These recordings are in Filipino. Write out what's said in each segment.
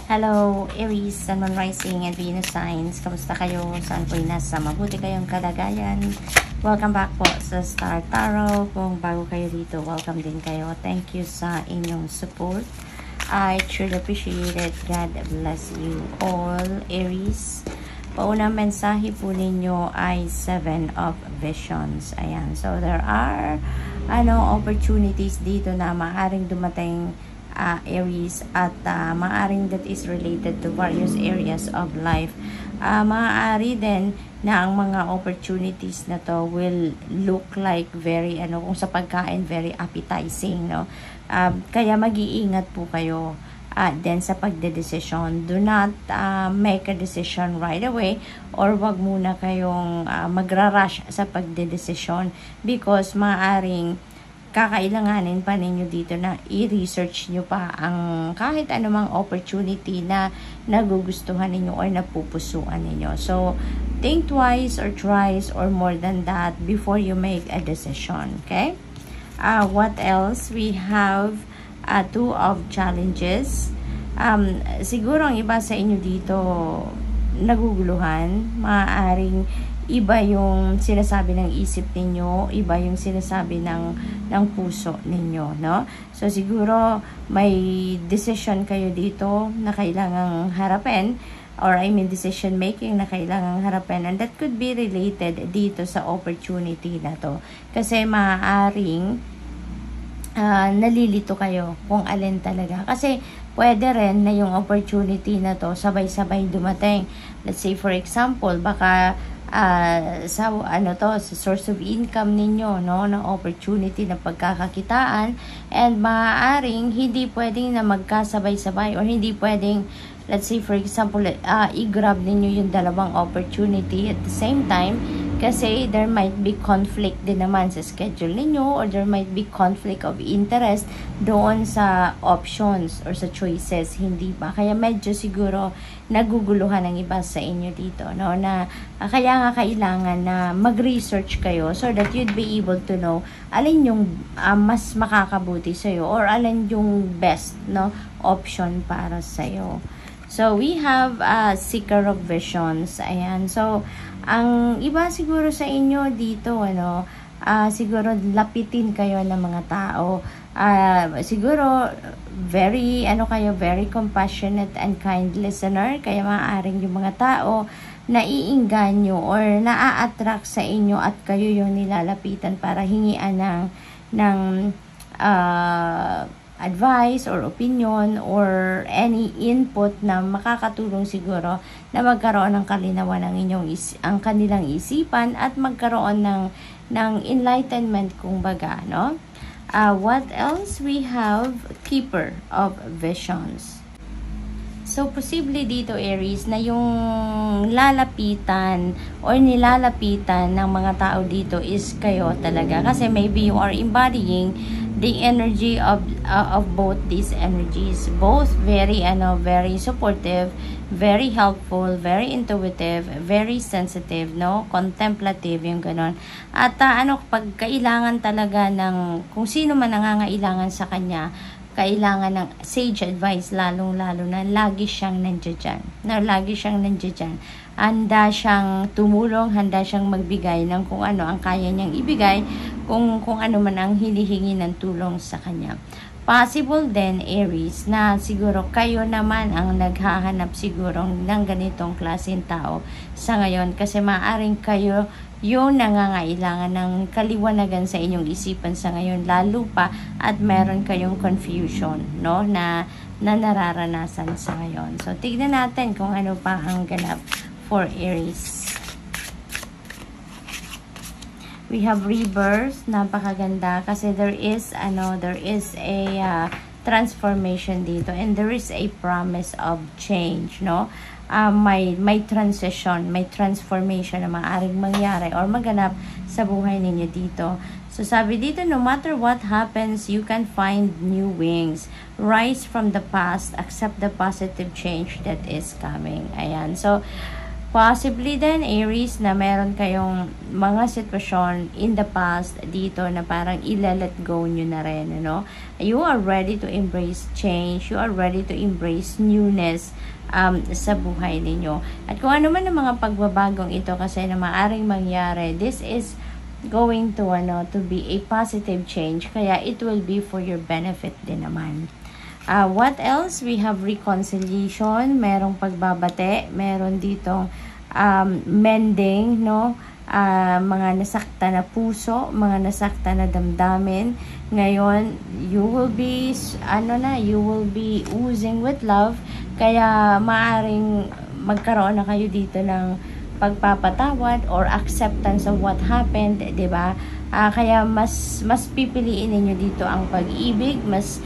Hello, Aries, Sun, Moon, Rising, and Venus signs. Kamusta kayo? Saan po'y nasa mabuti kayong kalagayan? Welcome back po sa Star Tarot. Kung bago kayo dito, welcome din kayo. Thank you sa inyong support. I truly appreciate it. God bless you all, Aries. Paunang mensahe po ninyo ay 7 of Visions. Ayan. So, there are opportunities dito na maaaring dumating Aries at maaaring that is related to various areas of life. Maaari din na ang mga opportunities na to will look like very kung sa pagkain very appetizing, no? Kaya mag-iingat po kayo then sa pagdedesisyon. Do not make a decision right away or wag muna kayong magra-rush sa pagdedesisyon because maaaring kakailanganin pa ninyo dito na i-research nyo pa ang kahit anumang opportunity na nagugustuhan ninyo or napupusuan ninyo. So, think twice or thrice or more than that before you make a decision. Okay? What else? We have 2 of challenges. Siguro ang iba sa inyo dito naguguluhan. Maaaring iba yung sinasabi ng isip ninyo, iba yung sinasabi ng puso ninyo, no? So, siguro may decision kayo dito na kailangang harapin or decision making na kailangang harapin and that could be related dito sa opportunity na to. Kasi maaaring nalilito kayo kung alin talaga. Kasi pwede rin na yung opportunity na to sabay-sabay dumating. Let's say for example, baka sa source of income ninyo, no, na opportunity na pagkakakitaan and maaaring hindi pwedeng na magkasabay-sabay or hindi pwedeng, let's say for example, i-grab ninyo yung dalawang opportunity at the same time kasi there might be conflict din naman sa schedule ninyo or there might be conflict of interest doon sa options or sa choices, hindi ba? Kaya medyo siguro naguguluhan ng iba sa inyo dito, no, na kaya nga kailangan na mag-research kayo so that you'd be able to know alin yung mas makakabuti sa'yo or alin yung best, no, option para sa'yo. So, we have Seeker of Visions. Ayan. So, ang iba siguro sa inyo dito, siguro lapitin kayo ng mga tao. Siguro, very compassionate and kind listener. Kaya maaaring yung mga tao naiinganyo or naa-attract sa inyo at kayo yung nilalapitan para hingian ng advice or opinion or any input na makakatulong siguro na magkaroon ng kalinawan ang kanilang isipan at magkaroon ng enlightenment kumbaga, no? What else? We have Keeper of Visions. So, posible dito, Aries, na yung lalapitan or nilalapitan ng mga tao dito is kayo talaga. Kasi maybe you are embodying the energy of both these energies. Both very supportive, very helpful, very intuitive, very sensitive, no? Contemplative, yung ganon. At pag kailangan talaga ng kung sino man nangangailangan sa kanya, kailangan ng sage advice, lalong-lalo na lagi siyang nandiyan. Handa siyang tumulong, handa siyang magbigay ng kung ano ang kaya niyang ibigay, kung ano man ang hinihingi ng tulong sa kanya. Possible din, Aries, na siguro kayo naman ang naghahanap siguro ng ganitong klaseng tao sa ngayon kasi maaaring kayo yung nangangailangan ng kaliwanagan sa inyong isipan sa ngayon, lalo pa at meron kayong confusion, no, na nararanasan sa ngayon. So, tignan natin kung ano pa ang ganap for Aries. We have Rebirth, napakaganda kasi there is a transformation dito and there is a promise of change, no? May transition, may transformation na maaaring mangyari or maganap sa buhay ninyo dito. So, sabi dito, no matter what happens, you can find new wings. Rise from the past, accept the positive change that is coming. Ayan. So, Possibly then, Aries, na meron kayong mga sitwasyon in the past dito na parang let go nyo na rin, ano? You are ready to embrace change. You are ready to embrace newness sa buhay ninyo. At kung ano man ang mga pagbabagong ito kasi na maaring mangyari, this is going to be a positive change. Kaya it will be for your benefit din naman. What else? We have reconciliation, merong pagbabate, meron ditong mending, no? Mga nasaktan na puso, mga nasaktan na damdamin. Ngayon, you will be, you will be oozing with love. Kaya maaring magkaroon na kayo dito ng pagpapatawad or acceptance of what happened, 'di ba? Kaya mas pipiliin ninyo dito ang pag-ibig, mas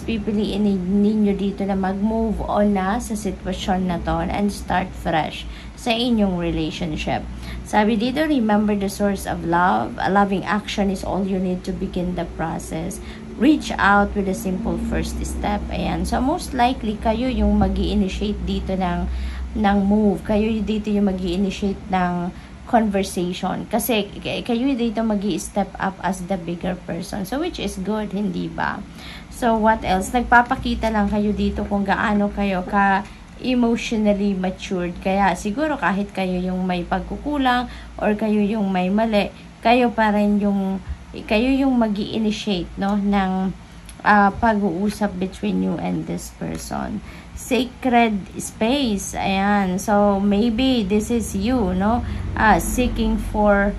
pipiliin ninyo dito na mag-move on na sa sitwasyon na to and start fresh sa inyong relationship. Sabi dito, remember the source of love. A loving action is all you need to begin the process. Reach out with a simple first step. Ayan. So, most likely, kayo yung mag-i-initiate dito ng move. Kayo dito yung mag-i-initiate ng conversation. Kasi kayo dito mag-i-step up as the bigger person. So, which is good, hindi ba? So, what else? Nagpapakita lang kayo dito kung gaano kayo emotionally matured. Kaya, siguro kahit kayo yung may pagkukulang or kayo yung may mali, kayo pa rin kayo yung mag-i-initiate, no, ng pag-uusap between you and this person. Sacred space, ayan. So, maybe this is you, no, seeking for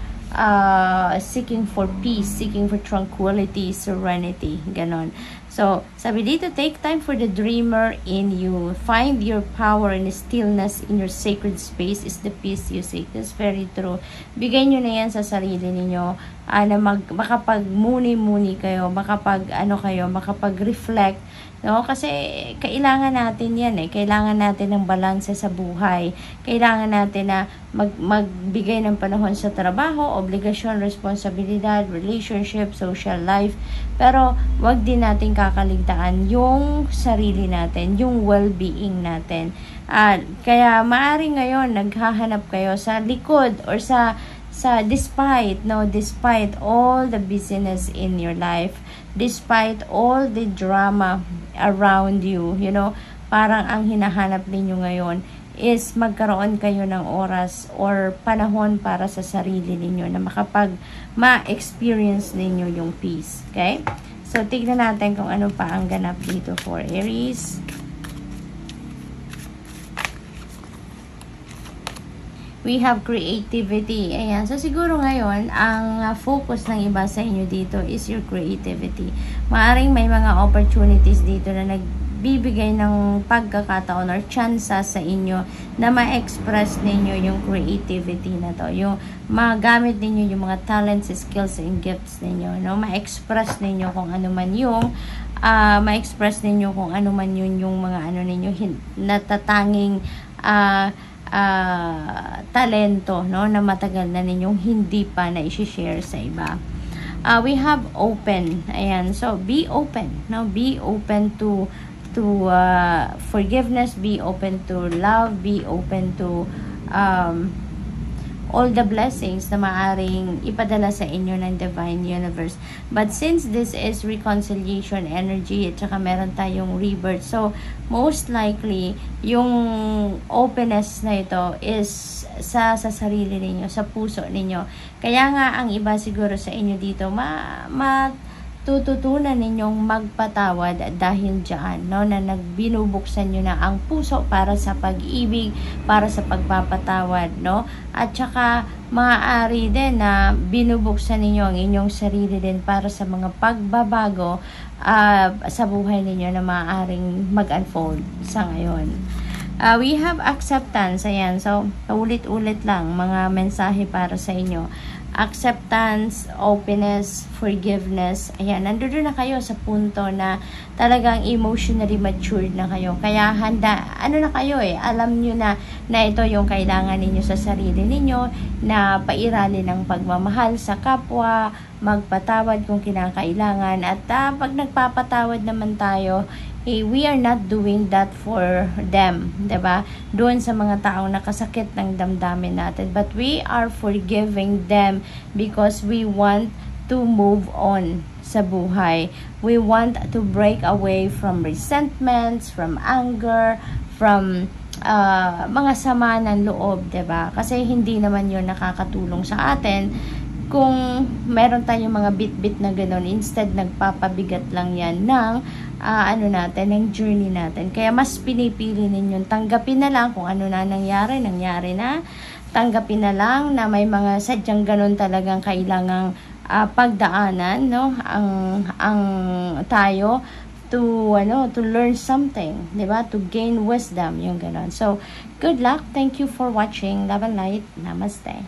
peace, seeking for tranquility, serenity, ganon. So, sabi dito, take time for the dreamer in you. Find your power and stillness in your sacred space is the peace you seek. That's very true. Bigay nyo na yan sa sarili ninyo na makapag-muni-muni kayo, makapag-reflect, no? Kasi kailangan natin yan kailangan natin ng balanse sa buhay. Kailangan natin na magbigay ng panahon sa trabaho, obligasyon, responsibilidad, relationship, social life. Pero wag din natin kakaligtaan yung sarili natin, yung well-being natin. Kaya maaring ngayon naghahanap kayo sa likod or sa despite all the busyness in your life, despite all the drama around you, parang ang hinahanap ninyo ngayon is magkaroon kayo ng oras or panahon para sa sarili ninyo na ma-experience ninyo yung peace. Okay? So, tignan natin kung ano pa ang ganap dito for Aries. We have creativity. Ayan. So, siguro ngayon, ang focus ng iba sa inyo dito is your creativity. Maaring may mga opportunities dito na nagbibigay ng pagkakataon or chance sa inyo na ma-express ninyo yung creativity na to. Yung magamit ninyo yung mga talents, skills, and gifts ninyo. No? Ma-express ninyo kung ano man yung ma-express ninyo kung ano man yun yung mga ninyo natatanging talento, no, na matagal na ninyong hindi pa na i-share sa iba. We have open. Ayan. So, be open. No? Be open to forgiveness. Be open to love. Be open to all the blessings na maaring ipadala sa inyo ng Divine Universe. But since this is reconciliation energy at saka meron tayong rebirth, so most likely yung openness na ito is sa sarili ninyo, sa puso ninyo. Kaya nga ang iba siguro sa inyo dito tututunan ninyong magpatawad dahil dyan, no, na nagbinubuksan nyo na ang puso para sa pag-ibig, para sa pagpapatawad, no, at saka maaari din na binubuksan ninyo ang inyong sarili din para sa mga pagbabago sa buhay ninyo na maaaring mag-unfold sa ngayon. We have acceptance. Ayan, so ulit-ulit lang mga mensahe para sa inyo. Acceptance, openness, forgiveness. Ayan, nandun na kayo sa punto na talagang emotionally matured na kayo. Kaya handa, na kayo alam nyo na ito yung kailangan ninyo sa sarili ninyo, na pairalin ng pagmamahal sa kapwa, magpatawad kung kinakailangan. At pag nagpapatawad naman tayo, we are not doing that for them, 'di ba? Doon sa mga taong nakasakit ng damdamin natin, but we are forgiving them because we want to move on sa buhay. We want to break away from resentments, from anger, from mga sama ng loob, 'di ba? Kasi hindi naman 'yon nakakatulong sa atin. Kung meron tayong mga bit-bit na gano'n, instead nagpapabigat lang yan ng ng journey natin. Kaya mas pinipili ninyong tanggapin na lang kung ano na nangyari na. Tanggapin na lang na may mga sadyang gano'n talagang kailangang pagdaanan, no? Ang tayo to learn something, 'di ba? To gain wisdom, yung gano'n. So, good luck. Thank you for watching. Love and light. Namaste.